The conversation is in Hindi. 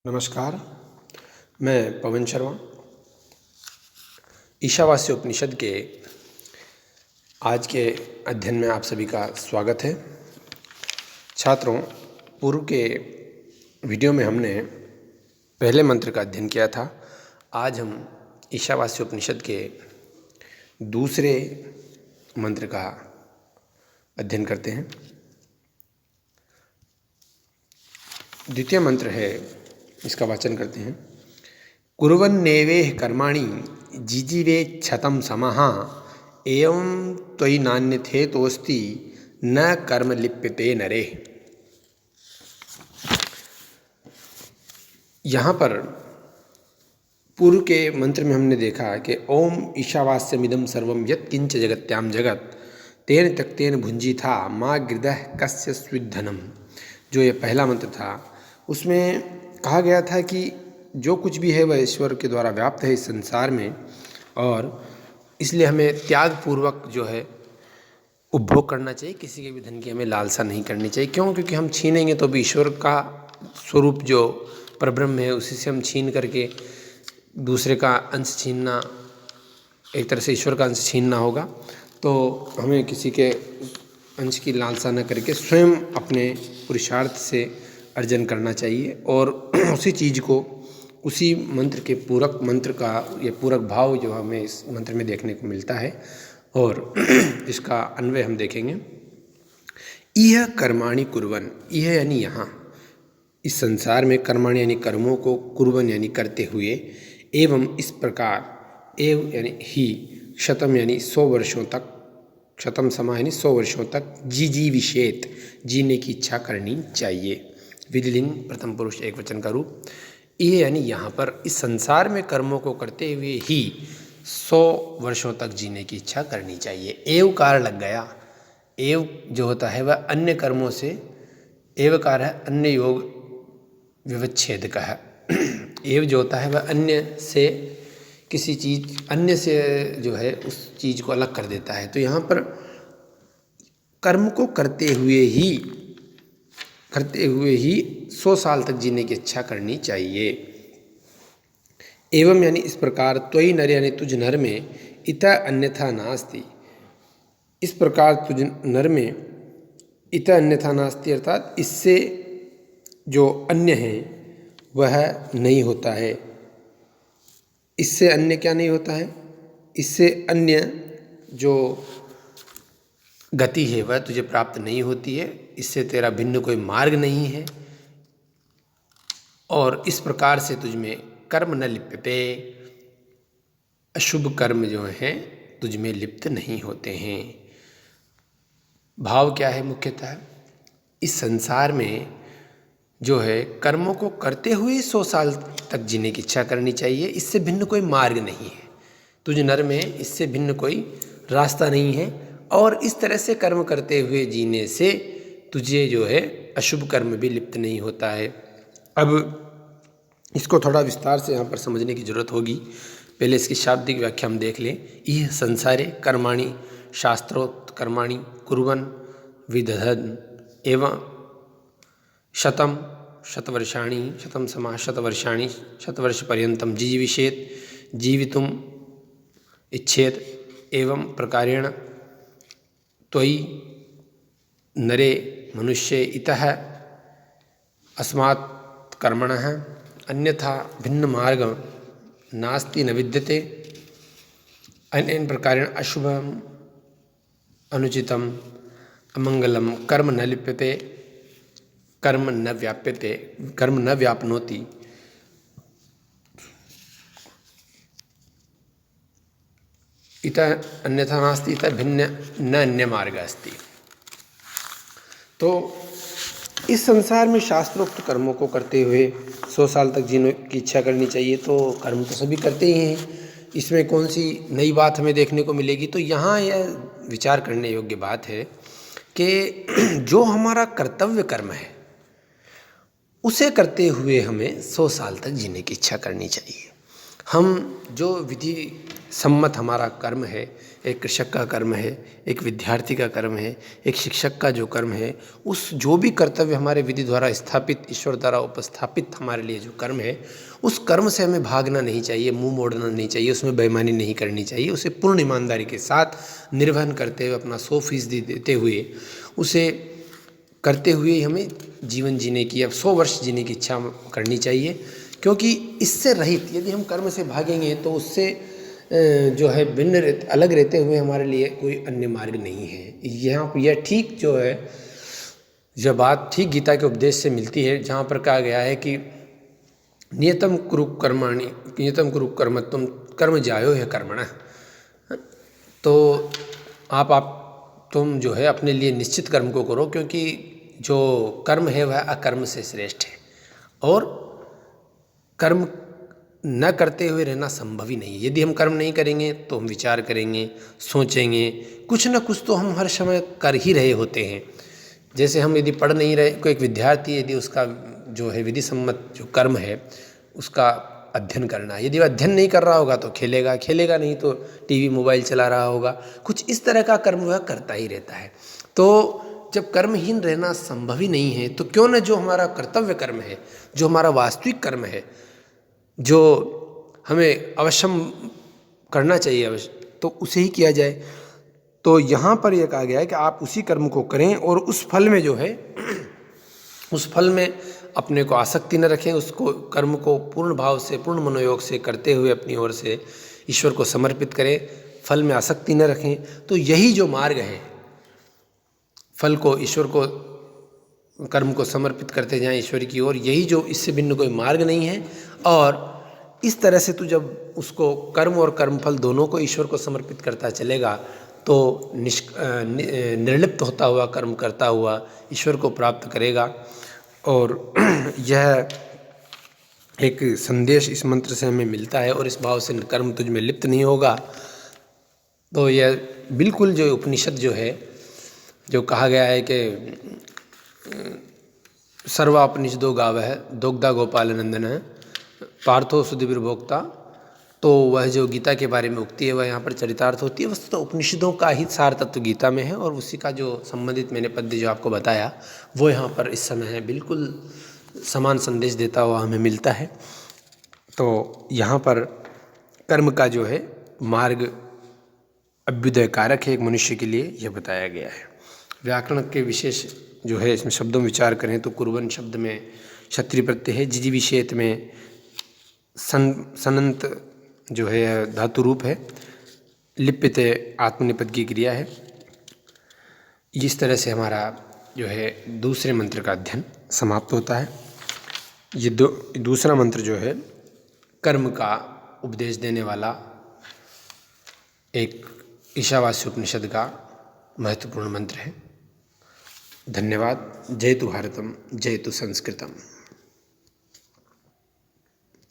नमस्कार, मैं पवन शर्मा। ईशावास्य उपनिषद के आज के अध्ययन में आप सभी का स्वागत है। छात्रों, पूर्व के वीडियो में हमने पहले मंत्र का अध्ययन किया था। आज हम ईशावास्य उपनिषद के दूसरे मंत्र का अध्ययन करते हैं। द्वितीय मंत्र है, इसका वाचन करते हैं। कुर्वन्नेवेह कर्माणि जिजीवे क्षतं समः एवं त्वयि नान्यथेतोस्ति न कर्म लिप्यते नरे। यहाँ पर पूर्व के मंत्र में हमने देखा कि ओम ईशावास्यमिदं सर्वं यत् किंच जगत्याम जगत तेन त्यक्तेन भुंजीथा मा गृदः कस्य स्विद्धनम। जो ये पहला मंत्र था, उसमें कहा गया था कि जो कुछ भी है वह ईश्वर के द्वारा व्याप्त है इस संसार में, और इसलिए हमें त्यागपूर्वक जो है उपभोग करना चाहिए। किसी के भी धन की हमें लालसा नहीं करनी चाहिए। क्यों? क्योंकि हम छीनेंगे तो भी ईश्वर का स्वरूप जो परब्रह्म है उसी से हम छीन करके दूसरे का अंश छीनना, एक तरह से ईश्वर का अंश छीनना होगा। तो हमें किसी के अंश की लालसा न करके स्वयं अपने पुरुषार्थ से अर्जन करना चाहिए, और उसी चीज़ को उसी मंत्र के पूरक मंत्र का ये पूरक भाव जो हमें इस मंत्र में देखने को मिलता है, और इसका अन्वय हम देखेंगे। यह कर्माणि कुर्वन, यह यानी यहाँ इस संसार में कर्माणि यानी कर्मों को, कुर्वन यानी करते हुए, एवं इस प्रकार, एव यानी ही, शतम यानी 100 वर्षों तक, शतम समा यानी 100 वर्षों तक, जीजीविषेत जीने की इच्छा करनी चाहिए। विधिलिंग प्रथम पुरुष एक वचन का रूप। ये यानी यहाँ पर इस संसार में कर्मों को करते हुए ही 100 वर्षों तक जीने की इच्छा करनी चाहिए। एव कार लग गया। एव जो होता है वह अन्य कर्मों से, एवकार है अन्य योग विवच्छेद का है। एव जो होता है वह अन्य से, किसी चीज अन्य से जो है उस चीज को अलग कर देता है। तो यहाँ पर कर्म को करते हुए ही 100 साल तक जीने की इच्छा करनी चाहिए। एवं यानी इस प्रकार, त्वयि नर यानी तुझ नर में, इतः अन्यथा नास्ति, इस प्रकार तुझ नर में, इतः अन्यथा नास्ति अर्थात इससे जो अन्य है वह नहीं होता है। इससे अन्य क्या नहीं होता है? इससे अन्य जो गति है वह तुझे प्राप्त नहीं होती है। इससे तेरा भिन्न कोई मार्ग नहीं है, और इस प्रकार से तुझ में कर्म न लिप्यते, अशुभ कर्म जो हैं तुझ में लिप्त नहीं होते हैं। भाव क्या है? मुख्यतः इस संसार में जो है कर्मों को करते हुए 100 साल तक जीने की इच्छा करनी चाहिए। इससे भिन्न कोई मार्ग नहीं है तुझ नर में, इससे भिन्न कोई रास्ता नहीं है। और इस तरह से कर्म करते हुए जीने से तुझे जो है अशुभ कर्म भी लिप्त नहीं होता है। अब इसको थोड़ा विस्तार से यहाँ पर समझने की जरूरत होगी। पहले इसकी शाब्दिक व्याख्या हम देख लें। यह संसारे कर्माणि शास्त्रोक्त कर्माणि कुर्वन् विदधन् एवं शतम शतवर्षाणि, शतम समा शतवर्षाणि, शतवर्षपर्यन्तं जीविषेत् जीवितुम् इच्छेत्। एवं प्रकारेण त्वयि नरे मनुष्ये इतः अस्मात् कर्मणः अन्यथा भिन्न मार्ग नास्ति न विद्यते। अनेन प्रकारेण अशुभम अनुचितम अमंगलम कर्म न लिप्यते, कर्म न व्याप्यते, कर्म न व्याप्नोति। इतः अन्यथा नास्ति, इतः भिन्न न अन्य मार्ग अस्ति। तो इस संसार में शास्त्रोक्त कर्मों को करते हुए 100 साल तक जीने की इच्छा करनी चाहिए। तो कर्म तो सभी करते ही हैं, इसमें कौन सी नई बात हमें देखने को मिलेगी? तो यहाँ यह विचार करने योग्य बात है कि जो हमारा कर्तव्य कर्म है उसे करते हुए हमें 100 साल तक जीने की इच्छा करनी चाहिए। हम जो विधि सम्मत हमारा कर्म है, एक कृषक का कर्म है, एक विद्यार्थी का कर्म है, एक शिक्षक का जो कर्म है, उस जो भी कर्तव्य हमारे विधि द्वारा स्थापित, ईश्वर द्वारा उपस्थापित हमारे लिए जो कर्म है, उस कर्म से हमें भागना नहीं चाहिए, मुंह मोड़ना नहीं चाहिए, उसमें बेईमानी नहीं करनी चाहिए। उसे पूर्ण ईमानदारी के साथ निर्वहन करते हुए, अपना 100% देते हुए, उसे करते हुए हमें जीवन जीने की, अब 100 वर्ष जीने की इच्छा करनी चाहिए। क्योंकि इससे रहित यदि हम कर्म से भागेंगे तो उससे जो है अलग रहते हुए हमारे लिए कोई अन्य मार्ग नहीं है। यहाँ पर यह ठीक जो है, यह बात ठीक गीता के उपदेश से मिलती है, जहाँ पर कहा गया है कि नियतम कुरु कर्माणि नियतम कुरु कर्मत्वम कर्म जायो है कर्मणः। तो तुम जो है अपने लिए निश्चित कर्म को करो, क्योंकि जो कर्म है वह अकर्म से श्रेष्ठ है, और कर्म न करते हुए रहना संभव ही नहीं है। यदि हम कर्म नहीं करेंगे तो हम विचार करेंगे, सोचेंगे, कुछ न कुछ तो हम हर समय कर ही रहे होते हैं। जैसे हम यदि पढ़ नहीं रहे, कोई एक विद्यार्थी यदि उसका जो है विधि सम्मत जो कर्म है उसका अध्ययन करना है, यदि वह अध्ययन नहीं कर रहा होगा तो खेलेगा नहीं तो टीवी मोबाइल चला रहा होगा, कुछ इस तरह का कर्म वह करता ही रहता है। तो जब कर्महीन रहना संभव ही नहीं है, तो क्यों न जो हमारा कर्तव्य कर्म है, जो हमारा वास्तविक कर्म है, जो हमें अवश्यम करना चाहिए अवश्य, तो उसे ही किया जाए। तो यहाँ पर यह कहा गया है कि आप उसी कर्म को करें, और उस फल में जो है उस फल में अपने को आसक्ति न रखें, उसको कर्म को पूर्ण भाव से, पूर्ण मनोयोग से करते हुए अपनी ओर से ईश्वर को समर्पित करें, फल में आसक्ति न रखें। तो यही जो मार्ग है, फल को, ईश्वर को, कर्म को समर्पित करते जाएं ईश्वर की ओर, यही जो, इससे भिन्न कोई मार्ग नहीं है। और इस तरह से तू जब उसको कर्म और कर्मफल दोनों को ईश्वर को समर्पित करता चलेगा तो निर्लिप्त होता हुआ, कर्म करता हुआ ईश्वर को प्राप्त करेगा। और यह एक संदेश इस मंत्र से हमें मिलता है, और इस भाव से कर्म तुझ में लिप्त नहीं होगा। तो यह बिल्कुल जो उपनिषद जो है, जो कहा गया है कि सर्वापनिषदो गावः दोग्धा गोपाल नंदन पार्थो सुधीर्भोक्ता, तो वह जो गीता के बारे में उक्ति है वह यहाँ पर चरितार्थ होती है। वस्तुतः उपनिषदों का ही सार तत्व गीता में है, और उसी का जो संबंधित मैंने पद्य जो आपको बताया वो यहाँ पर इस समय है, बिल्कुल समान संदेश देता हुआ हमें मिलता है। तो यहाँ पर कर्म का जो है मार्ग अभ्युदय कारक है एक मनुष्य के लिए, यह बताया गया है। व्याकरण के विशेष जो है इसमें शब्दों में विचार करें तो कुर्वन् शब्द में क्षत्रिय प्रत्यय है, जिजीविषेत में सनंत जो है धातु रूप है, लिप्यते आत्मनिपद की क्रिया है। इस तरह से हमारा जो है दूसरे मंत्र का अध्ययन समाप्त होता है। ये दूसरा मंत्र जो है कर्म का उपदेश देने वाला एक ईशावास्य उपनिषद का महत्वपूर्ण मंत्र है। धन्यवाद। जय तु भारतम, जय तु संस्कृतम।